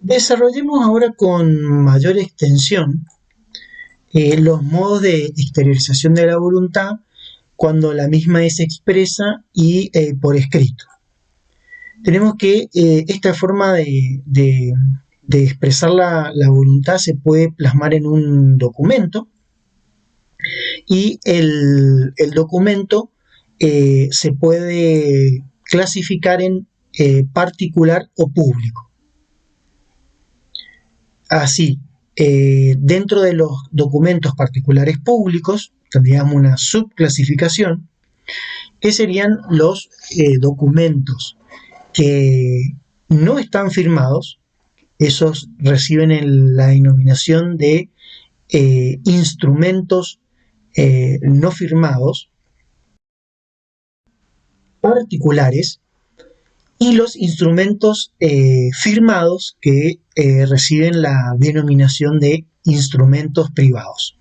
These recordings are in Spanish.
Desarrollemos ahora con mayor extensión los modos de exteriorización de la voluntad cuando la misma es expresa y por escrito. Tenemos que esta forma de expresar la voluntad se puede plasmar en un documento y el documento se puede clasificar en particular o público. Así, dentro de los documentos particulares públicos tendríamos una subclasificación que serían los documentos que no están firmados. Esos reciben la denominación de instrumentos no firmados particulares, y los instrumentos firmados que reciben la denominación de instrumentos privados.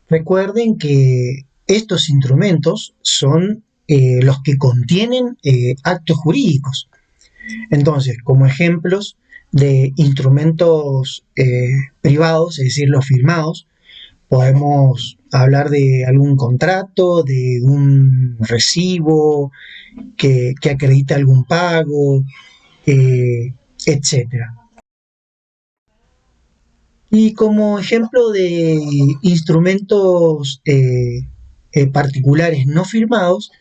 Recuerden que estos instrumentos son los que contienen actos jurídicos. Entonces, como ejemplos de instrumentos privados, es decir, los firmados, podemos hablar de algún contrato, de un recibo que acredita algún pago, etc. Y como ejemplo de instrumentos particulares no firmados,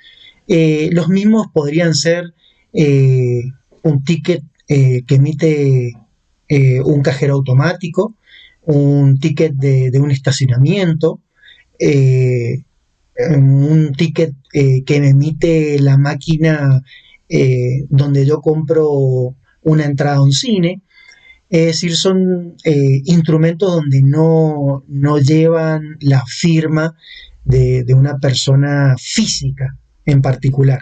los mismos podrían ser un ticket que emite un cajero automático, un ticket de un estacionamiento, un ticket que me emite la máquina donde yo compro una entrada a un cine. Es decir, son instrumentos donde no llevan la firma de una persona física en particular.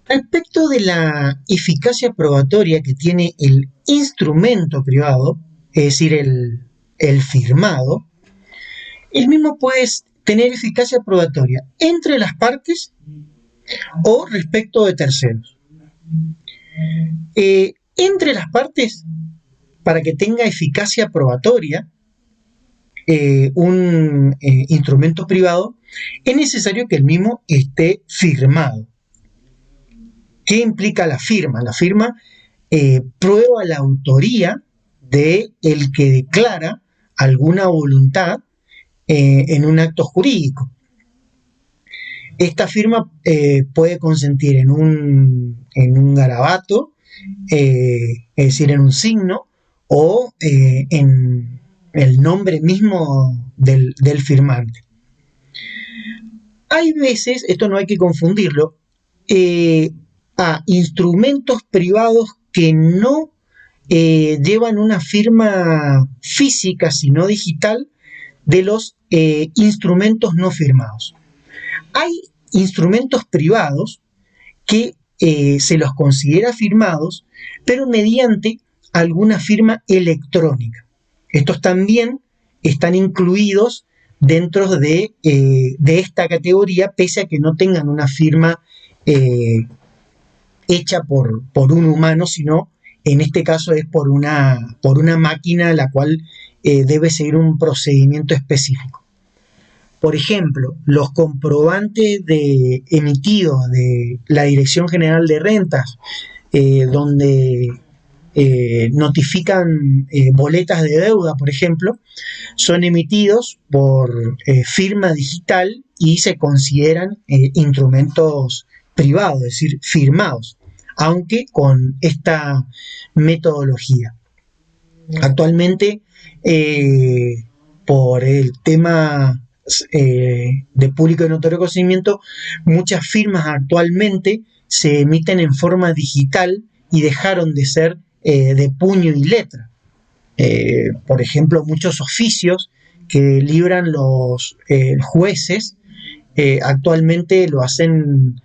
Respecto de la eficacia probatoria que tiene el instrumento privado, es decir, el firmado, el mismo puede tener eficacia probatoria entre las partes o respecto de terceros. Entre las partes, para que tenga eficacia probatoria, un instrumento privado, es necesario que el mismo esté firmado. ¿Qué implica la firma? La firma prueba la autoría de el que declara alguna voluntad en un acto jurídico. Esta firma puede consentir en un garabato, es decir, en un signo, o en el nombre mismo del firmante. Hay veces, esto no hay que confundirlo, a instrumentos privados que no llevan una firma física, sino digital, de los instrumentos no firmados. Hay instrumentos privados que se los considera firmados, pero mediante alguna firma electrónica. Estos también están incluidos dentro de esta categoría, pese a que no tengan una firma hecha por un humano, sino en este caso es por una máquina, la cual debe seguir un procedimiento específico. Por ejemplo, los comprobantes emitidos de la Dirección General de Rentas, donde notifican boletas de deuda, por ejemplo, son emitidos por firma digital y se consideran instrumentos privados, es decir, firmados, aunque con esta metodología. Actualmente, por el tema de público y notorio conocimiento, muchas firmas actualmente se emiten en forma digital y dejaron de ser de puño y letra. Por ejemplo, muchos oficios que libran los jueces actualmente lo hacen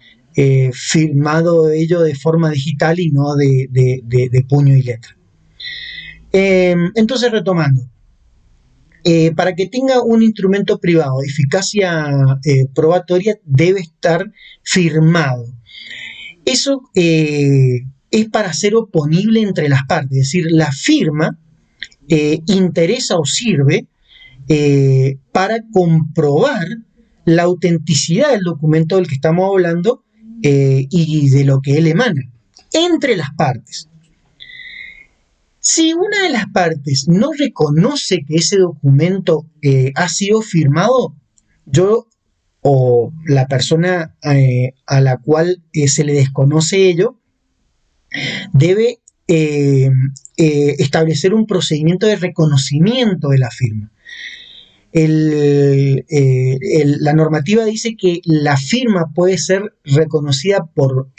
firmado ello de forma digital y no de puño y letra. Entonces, retomando, para que tenga un instrumento privado de eficacia probatoria debe estar firmado. Eso es para ser oponible entre las partes, es decir, la firma interesa o sirve para comprobar la autenticidad del documento del que estamos hablando y de lo que él emana, entre las partes. Si una de las partes no reconoce que ese documento ha sido firmado, yo o la persona a la cual se le desconoce ello, debe establecer un procedimiento de reconocimiento de la firma. La normativa dice que la firma puede ser reconocida por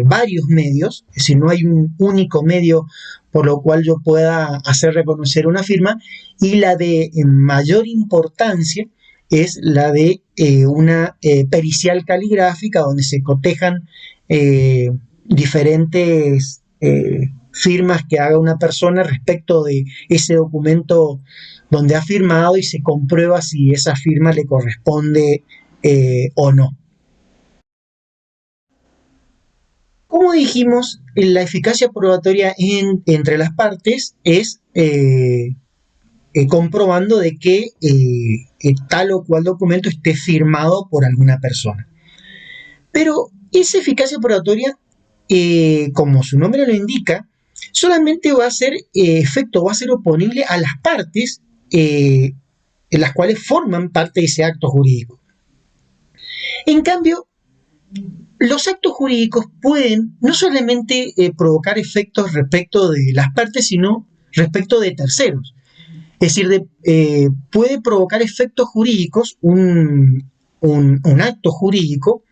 varios medios, es decir, no hay un único medio por lo cual yo pueda hacer reconocer una firma, y la de mayor importancia es la de una pericial caligráfica donde se cotejan diferentes firmas que haga una persona respecto de ese documento donde ha firmado y se comprueba si esa firma le corresponde o no. Como dijimos, la eficacia probatoria entre las partes es comprobando de que tal o cual documento esté firmado por alguna persona. Pero esa eficacia probatoria, como su nombre lo indica, solamente va a ser efecto, va a ser oponible a las partes en las cuales forman parte de ese acto jurídico. En cambio, los actos jurídicos pueden no solamente provocar efectos respecto de las partes, sino respecto de terceros. Es decir, puede provocar efectos jurídicos, un acto jurídico,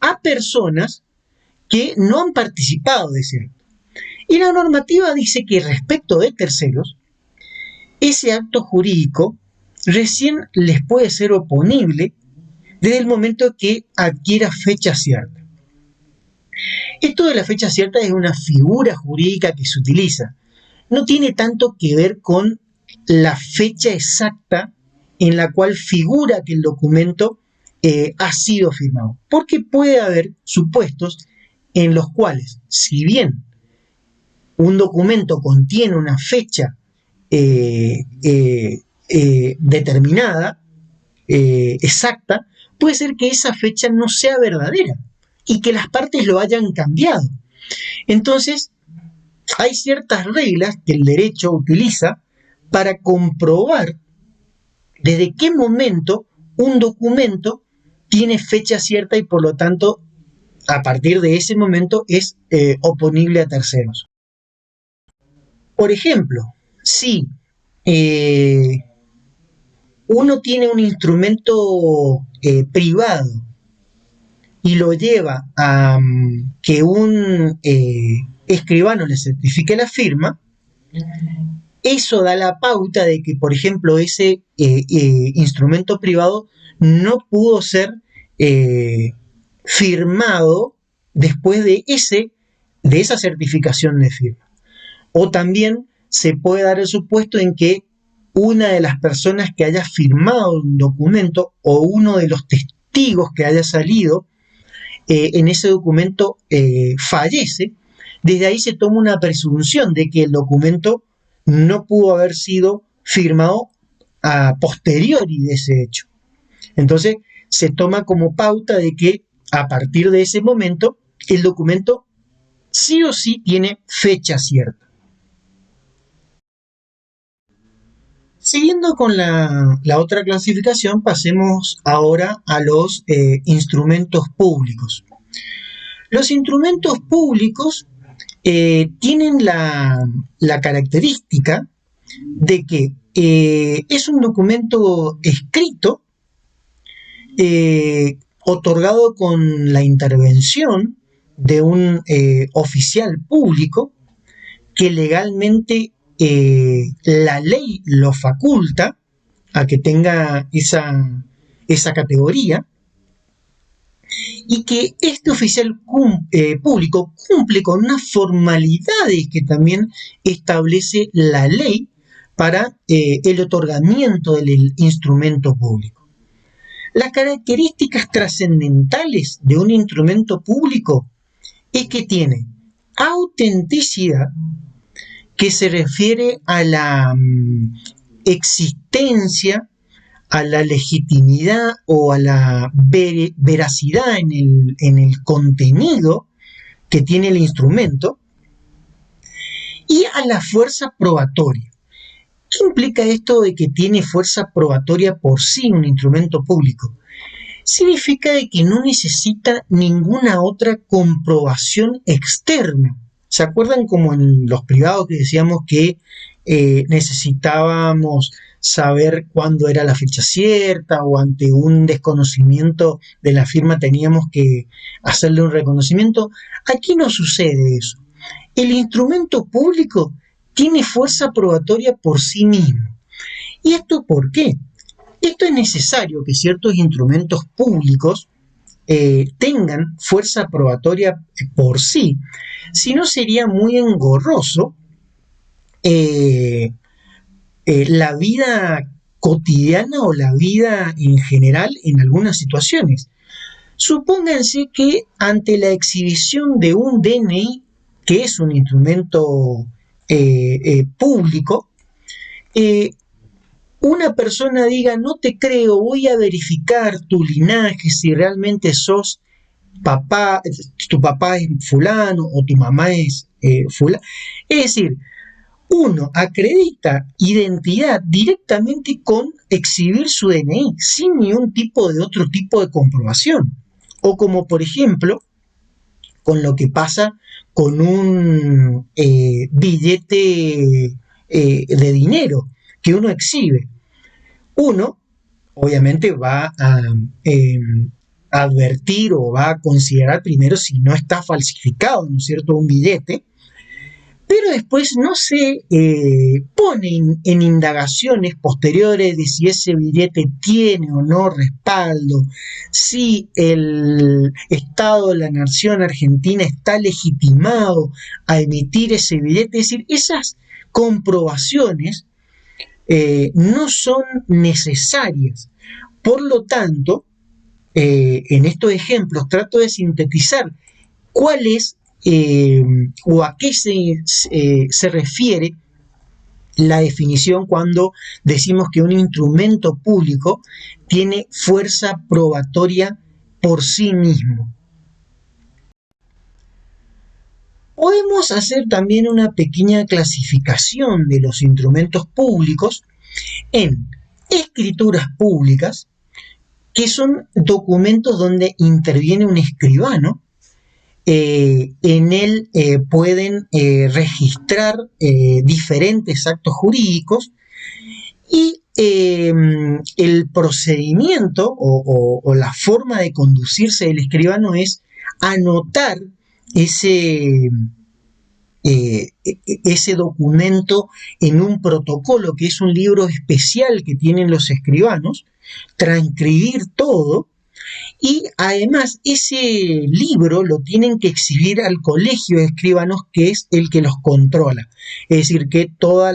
a personas que no han participado de ese acto. Y la normativa dice que respecto de terceros, ese acto jurídico recién les puede ser oponible desde el momento que adquiera fecha cierta. Esto de la fecha cierta es una figura jurídica que se utiliza. No tiene tanto que ver con la fecha exacta en la cual figura que el documento ha sido firmado, porque puede haber supuestos en los cuales, si bien un documento contiene una fecha determinada, exacta, puede ser que esa fecha no sea verdadera y que las partes lo hayan cambiado. Entonces, hay ciertas reglas que el derecho utiliza para comprobar desde qué momento un documento tiene fecha cierta y por lo tanto, a partir de ese momento es oponible a terceros. Por ejemplo, si uno tiene un instrumento privado y lo lleva a que un escribano le certifique la firma, eso da la pauta de que, por ejemplo, ese instrumento privado no pudo ser firmado después de esa certificación de firma. O también se puede dar el supuesto en que una de las personas que haya firmado un documento o uno de los testigos que haya salido en ese documento fallece. Desde ahí se toma una presunción de que el documento no pudo haber sido firmado a posteriori de ese hecho. Entonces se toma como pauta de que a partir de ese momento el documento sí o sí tiene fecha cierta. Siguiendo con la otra clasificación, pasemos ahora a los instrumentos públicos. Los instrumentos públicos tienen la característica de que es un documento escrito, otorgado con la intervención de un oficial público que legalmente la ley lo faculta a que tenga esa categoría, y que este oficial público cumple con unas formalidades que también establece la ley para el otorgamiento del instrumento público. Las características trascendentales de un instrumento público es que tiene autenticidad, que se refiere a la existencia, a la legitimidad o a la veracidad en el contenido que tiene el instrumento, y a la fuerza probatoria. ¿Qué implica esto de que tiene fuerza probatoria por sí un instrumento público? Significa de que no necesita ninguna otra comprobación externa. ¿Se acuerdan como en los privados que decíamos que necesitábamos saber cuándo era la fecha cierta, o ante un desconocimiento de la firma teníamos que hacerle un reconocimiento? Aquí no sucede eso. El instrumento público tiene fuerza probatoria por sí mismo. ¿Y esto por qué? Esto es necesario que ciertos instrumentos públicos tengan fuerza probatoria por sí, si no sería muy engorroso la vida cotidiana o la vida en general en algunas situaciones. Supónganse que ante la exhibición de un DNI, que es un instrumento público, una persona diga: no te creo, voy a verificar tu linaje, si realmente sos papá, tu papá es fulano o tu mamá es fulano. Es decir, uno acredita identidad directamente con exhibir su DNI, sin ningún tipo de otro tipo de comprobación. O como por ejemplo, con lo que pasa con un billete de dinero que uno exhibe. Uno, obviamente, va a advertir o va a considerar primero si no está falsificado, ¿no es cierto?, un billete, pero después no se pone en indagaciones posteriores de si ese billete tiene o no respaldo, si el Estado de la Nación Argentina está legitimado a emitir ese billete. Es decir, esas comprobaciones no son necesarias. Por lo tanto, en estos ejemplos trato de sintetizar cuál es o a qué se refiere la definición cuando decimos que un instrumento público tiene fuerza probatoria por sí mismo. Podemos hacer también una pequeña clasificación de los instrumentos públicos en escrituras públicas, que son documentos donde interviene un escribano. En él pueden registrar diferentes actos jurídicos, y el procedimiento o la forma de conducirse del escribano es anotar ese documento en un protocolo, que es un libro especial que tienen los escribanos, transcribir todo, y además ese libro lo tienen que exhibir al colegio de escribanos, que es el que los controla. Es decir, que todos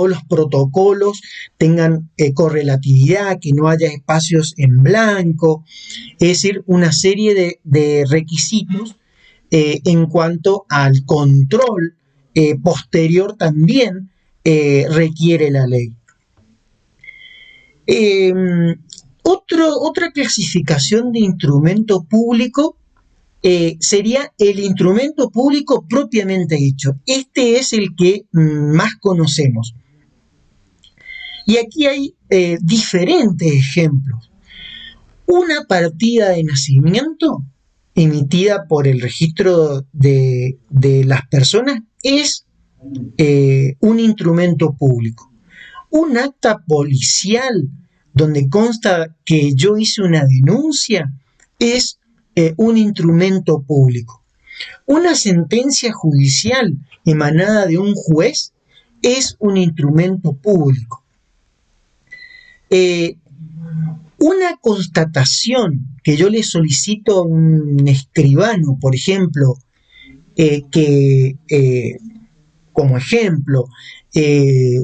los protocolos tengan correlatividad, que no haya espacios en blanco, es decir, una serie de requisitos en cuanto al control posterior también requiere la ley. Otra clasificación de instrumento público sería el instrumento público propiamente dicho. Este es el que más conocemos. Y aquí hay diferentes ejemplos. Una partida de nacimiento emitida por el registro de las personas es un instrumento público. Un acta policial donde consta que yo hice una denuncia es un instrumento público. Una sentencia judicial emanada de un juez es un instrumento público. Una constatación que yo le solicito a un escribano, por ejemplo, como ejemplo,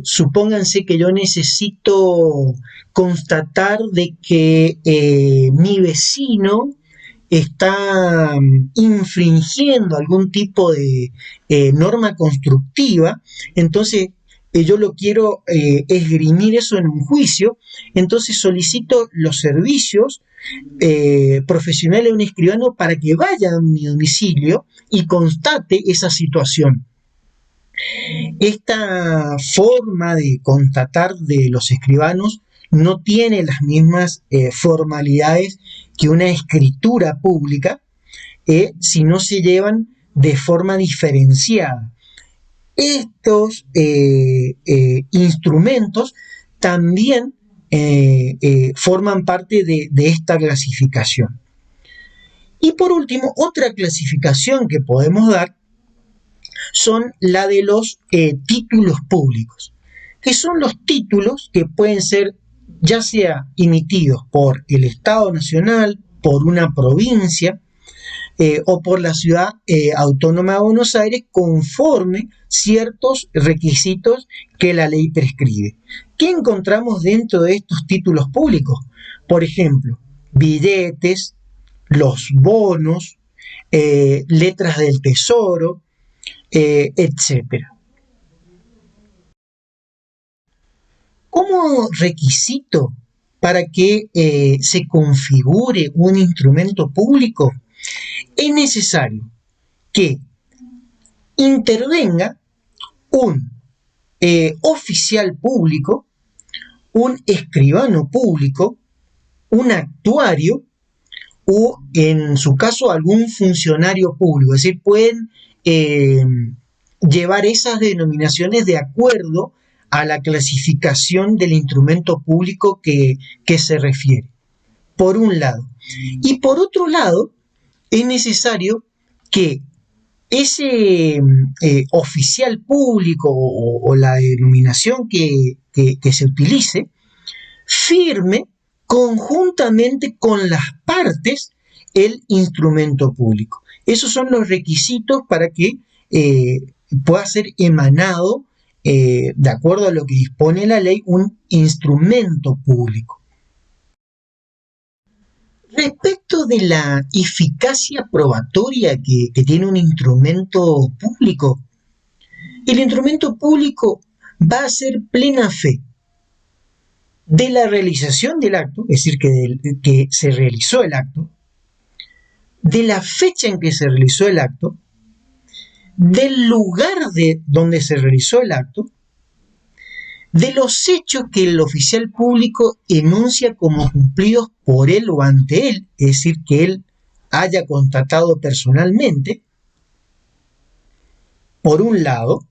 supónganse que yo necesito constatar de que mi vecino está infringiendo algún tipo de norma constructiva, entonces yo lo quiero esgrimir eso en un juicio, entonces solicito los servicios profesionales de un escribano para que vaya a mi domicilio y constate esa situación. Esta forma de constatar de los escribanos no tiene las mismas formalidades que una escritura pública si no se llevan de forma diferenciada. Estos instrumentos también forman parte de esta clasificación. Y por último, otra clasificación que podemos dar son la de los títulos públicos, que son los títulos que pueden ser ya sea emitidos por el Estado Nacional, por una provincia o por la Ciudad Autónoma de Buenos Aires conforme ciertos requisitos que la ley prescribe. ¿Qué encontramos dentro de estos títulos públicos? Por ejemplo, billetes, los bonos, letras del tesoro, etcétera. Como requisito para que se configure un instrumento público, es necesario que intervenga un oficial público, un escribano público, un actuario o, en su caso, algún funcionario público. Es decir, pueden llevar esas denominaciones de acuerdo a la clasificación del instrumento público que se refiere, por un lado. Y por otro lado, es necesario que ese oficial público o la denominación que se utilice firme conjuntamente con las partes el instrumento público. Esos son los requisitos para que pueda ser emanado, de acuerdo a lo que dispone la ley, un instrumento público. Respecto de la eficacia probatoria que tiene un instrumento público, el instrumento público va a ser plena fe de la realización del acto, es decir, que se realizó el acto, de la fecha en que se realizó el acto, del lugar de donde se realizó el acto, de los hechos que el oficial público enuncia como cumplidos por él o ante él, es decir, que él haya constatado personalmente, por un lado,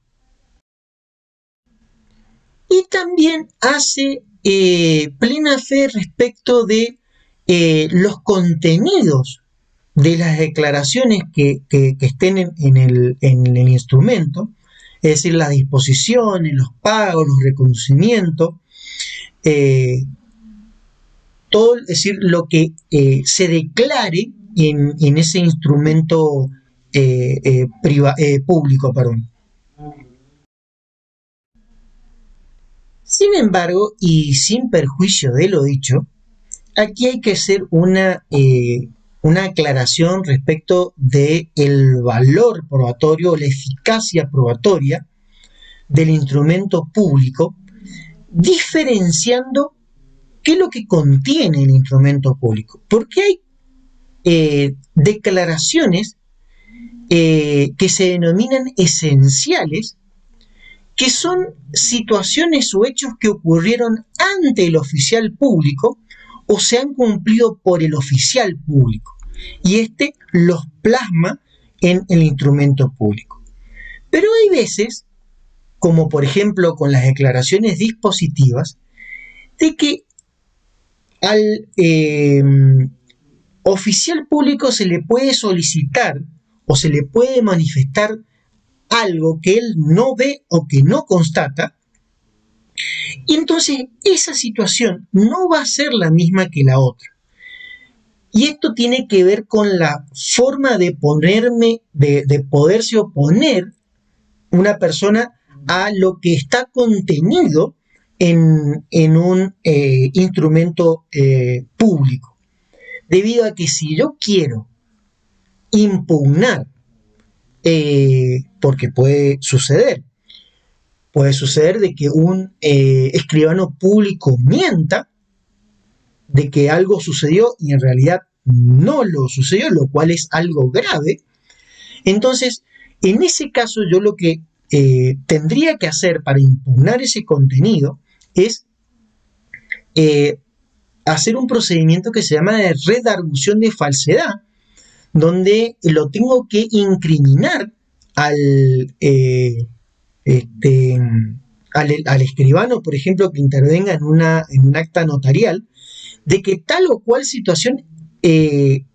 y también hace plena fe respecto de los contenidos de las declaraciones que estén en el instrumento, es decir, las disposiciones, los pagos, los reconocimientos, todo, es decir, lo que se declare en ese instrumento público, perdón. Sin embargo, y sin perjuicio de lo dicho, aquí hay que hacer una aclaración respecto del valor probatorio, la eficacia probatoria del instrumento público, diferenciando qué es lo que contiene el instrumento público. Porque hay declaraciones que se denominan esenciales, que son situaciones o hechos que ocurrieron ante el oficial público o se han cumplido por el oficial público, y este los plasma en el instrumento público. Pero hay veces, como por ejemplo con las declaraciones dispositivas, de que al oficial público se le puede solicitar o se le puede manifestar algo que él no ve o que no constata, y entonces esa situación no va a ser la misma que la otra. Y esto tiene que ver con la forma de poderse oponer una persona a lo que está contenido en un instrumento público. debido a que si yo quiero impugnar, porque puede suceder de que un escribano público mienta, de que algo sucedió y en realidad no lo sucedió, lo cual es algo grave. Entonces, en ese caso yo lo que tendría que hacer para impugnar ese contenido es hacer un procedimiento que se llama de redargución de falsedad, donde lo tengo que incriminar al, al escribano, por ejemplo, que intervenga en un acta notarial, de que tal o cual situación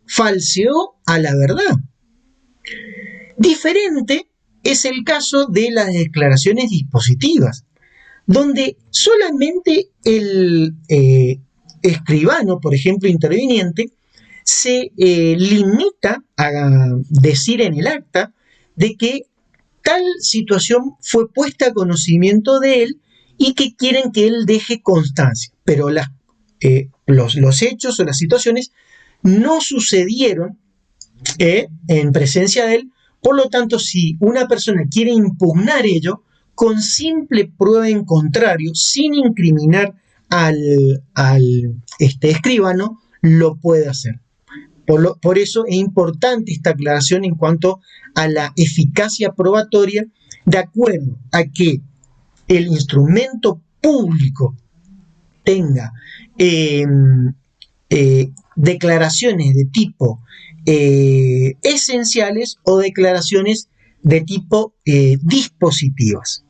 falseó a la verdad. Diferente es el caso de las declaraciones dispositivas, donde solamente el escribano, por ejemplo, interviniente, se limita a decir en el acta de que tal situación fue puesta a conocimiento de él y que quieren que él deje constancia, pero los hechos o las situaciones no sucedieron en presencia de él. Por lo tanto, si una persona quiere impugnar ello, con simple prueba en contrario, sin incriminar al escribano, lo puede hacer. Por eso es importante esta aclaración en cuanto a la eficacia probatoria, de acuerdo a que el instrumento público tenga declaraciones de tipo esenciales o declaraciones de tipo dispositivas.